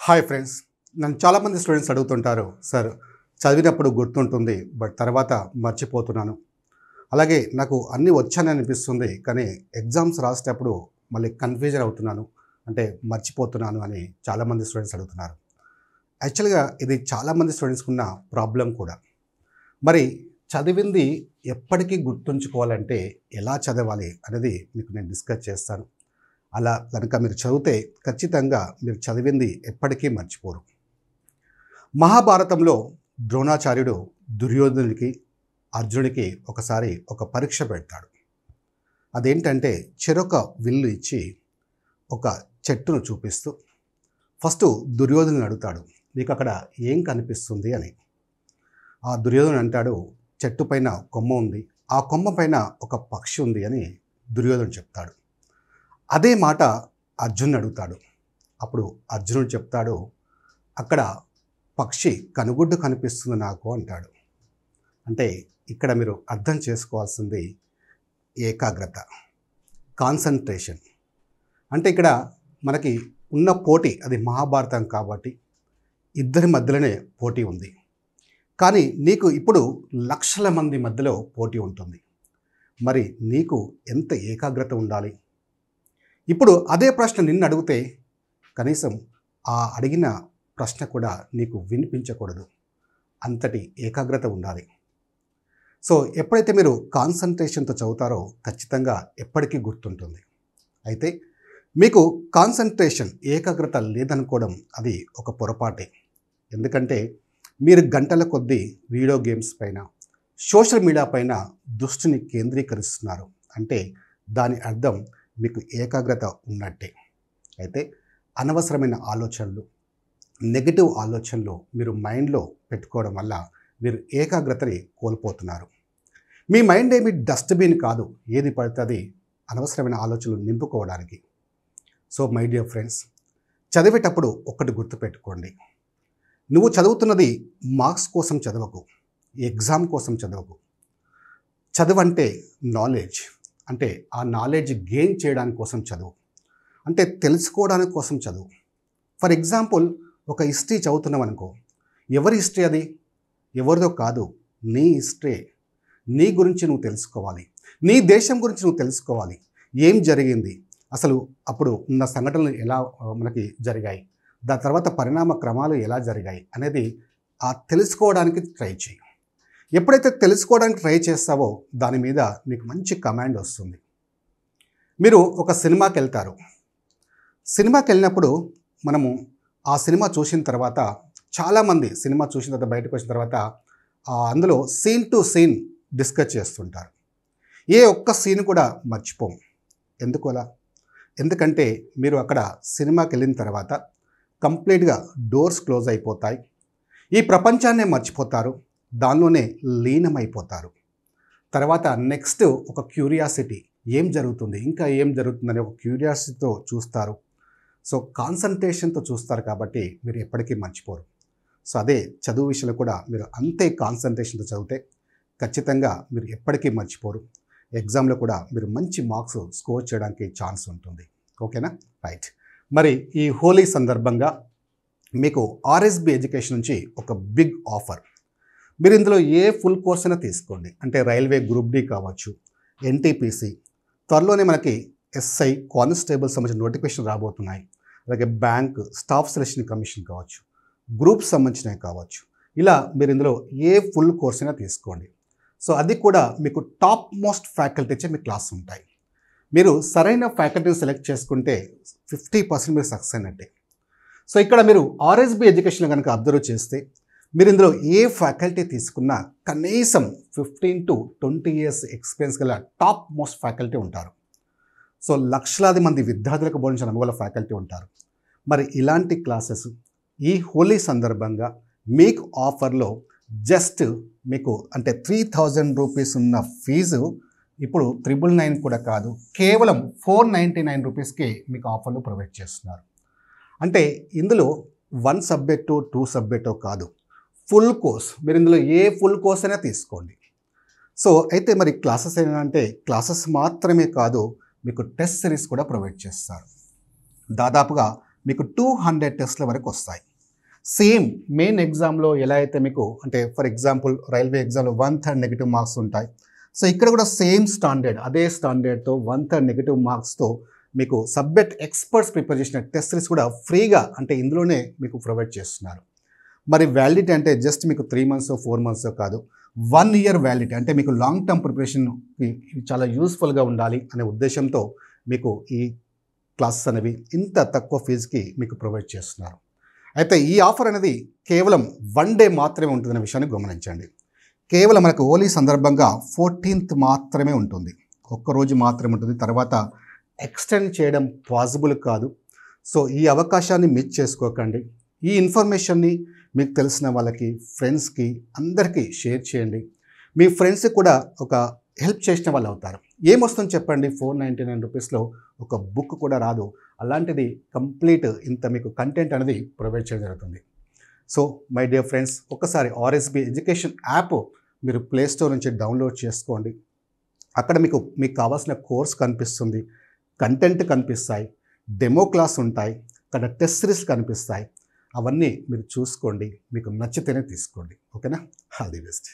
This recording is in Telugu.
హాయ్ ఫ్రెండ్స్, నన్ను చాలామంది స్టూడెంట్స్ అడుగుతుంటారు, సార్ చదివినప్పుడు గుర్తుంటుంది బట్ తర్వాత మర్చిపోతున్నాను. అలాగే నాకు అన్నీ వచ్చాని అనిపిస్తుంది, కానీ ఎగ్జామ్స్ రాసేటప్పుడు మళ్ళీ కన్ఫ్యూజన్ అవుతున్నాను, అంటే మర్చిపోతున్నాను అని చాలామంది స్టూడెంట్స్ అడుగుతున్నారు. యాక్చువల్గా ఇది చాలామంది స్టూడెంట్స్కి ఉన్న ప్రాబ్లం కూడా. మరి చదివింది ఎప్పటికీ గుర్తుంచుకోవాలంటే ఎలా చదవాలి అనేది మీకు నేను డిస్కస్ చేస్తాను. అలా కనుక మీరు చదివితే ఖచ్చితంగా మీరు చదివింది ఎప్పటికీ మర్చిపోరు. మహాభారతంలో ద్రోణాచార్యుడు దుర్యోధనుడికి అర్జునుడికి ఒకసారి ఒక పరీక్ష పెడతాడు. అదేంటంటే చెరొక విల్లు ఇచ్చి ఒక చెట్టును చూపిస్తూ ఫస్ట్ దుర్యోధనుని అడుగుతాడు, నీకు అక్కడ ఏం కనిపిస్తుంది అని. ఆ దుర్యోధనుడు అంటాడు, చెట్టు పైన కొమ్మ ఉంది, ఆ కొమ్మ పైన ఒక పక్షి ఉంది అని దుర్యోధనుడు చెప్తాడు. అదే మాట అర్జునుడు అడుగుతాడు. అప్పుడు అర్జునుడు చెప్తాడు, అక్కడ పక్షి కనుగుడ్డు కనిపిస్తుంది నాకు అంటాడు. అంటే ఇక్కడ మీరు అర్థం చేసుకోవాల్సింది ఏకాగ్రత, కాన్సన్ట్రేషన్. అంటే ఇక్కడ మనకి ఉన్న పోటీ అది మహాభారతం కాబట్టి ఇద్దరి మధ్యలోనే పోటీ ఉంది. కానీ నీకు ఇప్పుడు లక్షల మంది మధ్యలో పోటీ ఉంటుంది. మరి నీకు ఎంత ఏకాగ్రత ఉండాలి? ఇప్పుడు అదే ప్రశ్న నిన్ను అడిగితే కనీసం ఆ అడిగిన ప్రశ్న కూడా నీకు వినిపించకూడదు, అంతటి ఏకాగ్రత ఉండాలి. సో ఎప్పుడైతే మీరు కాన్సన్ట్రేషన్తో చదువుతారో ఖచ్చితంగా ఎప్పటికీ గుర్తుంటుంది. అయితే మీకు కాన్సన్ట్రేషన్ ఏకాగ్రత లేదనుకోవడం అది ఒక పొరపాటే. ఎందుకంటే మీరు గంటల కొద్దీ వీడియో గేమ్స్ పైన సోషల్ మీడియా పైన దృష్టిని కేంద్రీకరిస్తున్నారు. అంటే దాని అర్థం మీకు ఏకాగ్రత ఉన్నట్టే. అయితే అనవసరమైన ఆలోచనలు, నెగిటివ్ ఆలోచనలు మీరు మైండ్లో పెట్టుకోవడం వల్ల మీరు ఏకాగ్రతని కోల్పోతున్నారు. మీ మైండ్ ఏమి డస్ట్బిన్ కాదు, ఏది పడుతుంది అనవసరమైన ఆలోచనలు నింపుకోవడానికి. సో మై డియర్ ఫ్రెండ్స్, చదివేటప్పుడు ఒక్కటి గుర్తుపెట్టుకోండి, నువ్వు చదువుతున్నది మార్క్స్ కోసం చదవకు, ఎగ్జామ్ కోసం చదవకు. చదువంటే నాలెడ్జ్, అంటే ఆ నాలెడ్జ్ గెయిన్ చేయడానికి కోసం చదువు, అంటే తెలుసుకోవడానికి కోసం చదువు. ఫర్ ఎగ్జాంపుల్ ఒక హిస్టరీ చదువుతున్నాం అనుకో, ఎవరి హిస్టరీ అది? ఎవరిదో కాదు, నీ హిస్టరీ. నీ గురించి నువ్వు తెలుసుకోవాలి, నీ దేశం గురించి నువ్వు తెలుసుకోవాలి. ఏం జరిగింది అసలు, అప్పుడు ఉన్న సంఘటనలు ఎలా మనకి జరిగాయి, దాని తర్వాత పరిణామ క్రమాలు ఎలా జరిగాయి అనేది ఆ తెలుసుకోవడానికి ట్రై చేయి. ఎప్పుడైతే తెలుసుకోవడానికి ట్రై చేస్తావో దాని మీద నీకు మంచి కమాండ్ వస్తుంది. మీరు ఒక సినిమాకి వెళ్తారు. సినిమాకి వెళ్ళినప్పుడు మనము ఆ సినిమా చూసిన తర్వాత చాలామంది సినిమా చూసిన తర్వాత బయటకు వచ్చిన తర్వాత అందులో సీన్ టు సీన్ డిస్కస్ చేస్తుంటారు. ఏ ఒక్క సీన్ కూడా మర్చిపోము. ఎందుకు అలా? ఎందుకంటే మీరు అక్కడ సినిమాకి వెళ్ళిన తర్వాత కంప్లీట్గా డోర్స్ క్లోజ్ అయిపోతాయి, ఈ ప్రపంచాన్నే మర్చిపోతారు, దానిలోనే లీనమైపోతారు. తర్వాత నెక్స్ట్ ఒక క్యూరియాసిటీ, ఏం జరుగుతుంది, ఇంకా ఏం జరుగుతుందనే ఒక క్యూరియాసిటీతో చూస్తారు. సో కాన్సన్ట్రేషన్తో చూస్తారు కాబట్టి మీరు ఎప్పటికీ మర్చిపోరు. సో అదే చదువు విషయంలో కూడా మీరు అంతే కాన్సన్ట్రేషన్తో చదివితే ఖచ్చితంగా మీరు ఎప్పటికీ మర్చిపోరు. ఎగ్జామ్లో కూడా మీరు మంచి మార్క్స్ స్కోర్ చేయడానికి ఛాన్స్ ఉంటుంది. ఓకేనా? రైట్. మరి ఈ హోలీ సందర్భంగా మీకు ఆర్ఎస్బి ఎడ్యుకేషన్ నుంచి ఒక బిగ్ ఆఫర్. మీరు ఇందులో ఏ ఫుల్ కోర్స్ అయినా తీసుకోండి, అంటే రైల్వే గ్రూప్ డి కావచ్చు, ఎన్టీపీసీ, త్వరలోనే మనకి ఎస్ఐ కానిస్టేబుల్ సంబంధించిన నోటిఫికేషన్ రాబోతున్నాయి, అలాగే బ్యాంక్ స్టాఫ్ సెలక్షన్ కమిషన్ కావచ్చు, గ్రూప్ సంబంధించినవి కావచ్చు. ఇలా మీరు ఇందులో ఏ ఫుల్ కోర్స్ అయినా తీసుకోండి. సో అది కూడా మీకు టాప్ మోస్ట్ ఫ్యాకల్టీచే మీ క్లాస్ ఉంటాయి. మీరు సరైన ఫ్యాకల్టీని సెలెక్ట్ చేసుకుంటే 50% మీరు సక్సెస్ అయినట్టే. సో ఇక్కడ మీరు ఆర్ఎస్బి ఎడ్యుకేషన్ కనుక అబ్జర్వ్ చేస్తే మీరు ఇందులో ఏ ఫ్యాకల్టీ తీసుకున్నా కనీసం 15 to 20 years ఎక్స్పీరియన్స్ గల టాప్ మోస్ట్ ఫ్యాకల్టీ ఉంటారు. సో లక్షలాది మంది విద్యార్థులకు బోధించిన అనుభవాల ఫ్యాకల్టీ ఉంటారు. మరి ఇలాంటి క్లాసెస్ ఈ హోలీ సందర్భంగా మీకు ఆఫర్లో జస్ట్ మీకు అంటే 3000 రూపీస్ ఉన్న ఫీజు ఇప్పుడు 999 కూడా కాదు, కేవలం 499 రూపీస్కి మీకు ఆఫర్లు ప్రొవైడ్ చేస్తున్నారు. అంటే ఇందులో 1 సబ్జెక్టు 2 సబ్జెక్టు కాదు, ఫుల్ కోర్స్. మీరు ఇందులో ఏ ఫుల్ కోర్స్ అయినా తీసుకోండి. సో అయితే మరి క్లాసెస్ ఏంటంటే క్లాసెస్ మాత్రమే కాదు, మీకు టెస్ట్ సిరీస్ కూడా ప్రొవైడ్ చేస్తారు. దాదాపుగా మీకు 200 టెస్ట్ల వరకు వస్తాయి. సేమ్ మెయిన్ ఎగ్జామ్లో ఎలా అయితే మీకు అంటే ఫర్ ఎగ్జాంపుల్ రైల్వే ఎగ్జామ్లో 1/3 నెగిటివ్ మార్క్స్ ఉంటాయి. సో ఇక్కడ కూడా సేమ్ స్టాండర్డ్, అదే స్టాండర్డ్తో 1/3 నెగిటివ్ మార్క్స్తో మీకు సబ్జెక్ట్ ఎక్స్పర్ట్స్ ప్రిపేర్ చేసిన టెస్ట్ సిరీస్ కూడా ఫ్రీగా అంటే ఇందులోనే మీకు ప్రొవైడ్ చేస్తున్నారు. మరి వ్యాలిడిటీ అంటే జస్ట్ మీకు 3 months 4 months కాదు, 1 year వ్యాలిడిటీ. అంటే మీకు లాంగ్ టర్మ్ ప్రిపరేషన్కి చాలా యూస్ఫుల్గా ఉండాలి అనే ఉద్దేశంతో మీకు ఈ క్లాసెస్ అనేవి ఇంత తక్కువ ఫీజుకి మీకు ప్రొవైడ్ చేస్తున్నారు. అయితే ఈ ఆఫర్ అనేది కేవలం 1 day మాత్రమే ఉంటుందనే విషయాన్ని గమనించండి. కేవలం మనకు హోలీ సందర్భంగా 14th మాత్రమే ఉంటుంది, ఒక్కరోజు మాత్రమే ఉంటుంది. తర్వాత ఎక్స్టెండ్ చేయడం పాసిబుల్ కాదు. సో ఈ అవకాశాన్ని మిస్ చేసుకోకండి. ఈ ఇన్ఫర్మేషన్ని మీకు తెలిసిన వాళ్ళకి, ఫ్రెండ్స్కి, అందరికీ షేర్ చేయండి. మీ ఫ్రెండ్స్కి కూడా ఒక హెల్ప్ చేసిన వాళ్ళు అవుతారు. ఏమొస్తుంది చెప్పండి, 499 రూపీస్లో ఒక బుక్ కూడా రాదు. అలాంటిది కంప్లీట్ ఇంత మీకు కంటెంట్ అనేది ప్రొవైడ్ చేయడం జరుగుతుంది. సో మై డియర్ ఫ్రెండ్స్, ఒకసారి ఆర్ఎస్బి ఎడ్యుకేషన్ యాప్ మీరు ప్లే స్టోర్ నుంచి డౌన్లోడ్ చేసుకోండి. అక్కడ మీకు కావాల్సిన కోర్స్ కనిపిస్తుంది, కంటెంట్ కనిపిస్తాయి, డెమో క్లాస్ ఉంటాయి, అక్కడ టెస్ట్ సిరీస్ కనిపిస్తాయి. అవన్నీ మీరు చూసుకోండి, మీకు నచ్చితేనే తీసుకోండి. ఓకేనా? All the best.